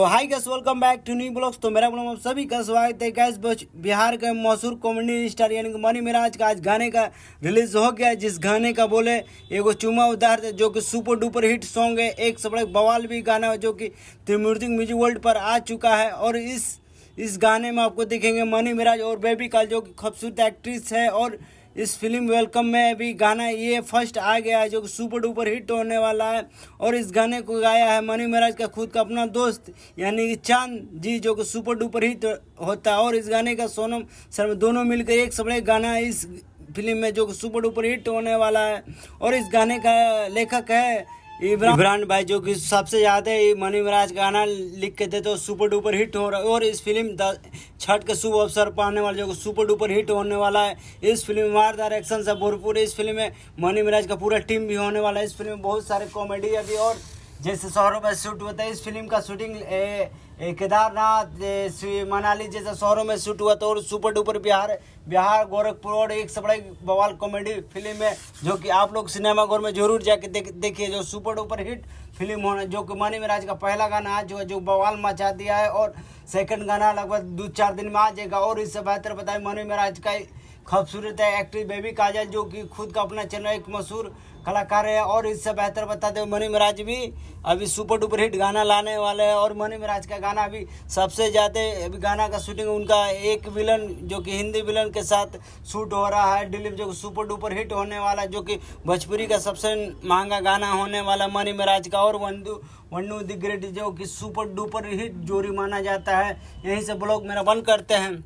तो hi guys, welcome back to new blogs. तो मेरा ब्लॉग में सभी का स्वागत है गाइस। बिहार के मशहूर कॉमेडी स्टार यानी कि मनी मिराज का आज गाने का रिलीज हो गया, जिस गाने का बोले एगो चुमा उधार, जो कि सुपर डुपर हिट सॉन्ग है। एक से बड़ा बवाल भी गाना है जो कि त्रिमूर्ति म्यूजिक वर्ल्ड पर आ चुका है। और इस गाने में आपको दिखेंगे मनी मिराज और बेबी काल, जो कि खूबसूरत एक्ट्रेस है। और इस फिल्म वेलकम में भी गाना ये फर्स्ट आ गया है जो कि सुपर डुपर हिट होने वाला है। और इस गाने को गाया है मनी मिराज का खुद का अपना दोस्त यानी कि चांद जी, जो कि सुपर डुपर हिट होता है। और इस गाने का सोनम शर्मा दोनों मिलकर एक से बड़े गाना है इस फिल्म में जो कि सुपर डुपर हिट होने वाला है। और इस गाने का लेखक है इमरान भाई, जो कि सबसे ज़्यादा मनी मिराज गाना लिख के थे तो सुपर डुपर हिट हो रहा है। और इस फिल्म छठ के शुभ अवसर पर आने वाला जो कि सुपर डुपर हिट होने वाला है। इस फिल्म में मारदार एक्शन से भरपूर। इस फिल्म में मनी मिराज का पूरा टीम भी होने वाला है। इस फिल्म में बहुत सारे कॉमेडी अभी और जैसे शहरों में शूट होता है। इस फिल्म का शूटिंग केदारनाथ मनाली जैसे शहरों में शूट हुआ था। और सुपर डुपर बिहार गोरखपुर और एक से बड़ा बवाल कॉमेडी फिल्म है जो कि आप लोग सिनेमा घर में जरूर जाके देखिए। जो सुपर डुपर हिट फिल्म होना, जो कि मनी मिराज का पहला गाना आज जो बवाल मचा दिया है। और सेकंड गाना लगभग 2-4 दिन में आ जाएगा। और इससे बेहतर बताए मनी मिराज का खूबसूरत है एक्ट्रेस बेबी काजल, जो कि खुद का अपना चैनल एक मशहूर कलाकार है। और इससे बेहतर बताते हैं मनी मिराज भी अभी सुपर डुपर हिट गाना लाने वाले हैं। और मनी मिराज का गाना अभी सबसे ज़्यादा अभी गाना का शूटिंग उनका एक विलन जो कि हिंदी विलन के साथ शूट हो रहा है दिलीप, जो कि सुपर डुपर हिट होने वाला है, जो कि भोजपुरी का सबसे महंगा गाना होने वाला मनी मिराज का। और वन्नू द ग्रेट, जो कि सुपर डुपर हिट जोड़ी माना जाता है। यहीं से ब्लॉग मेरा बंद करते हैं।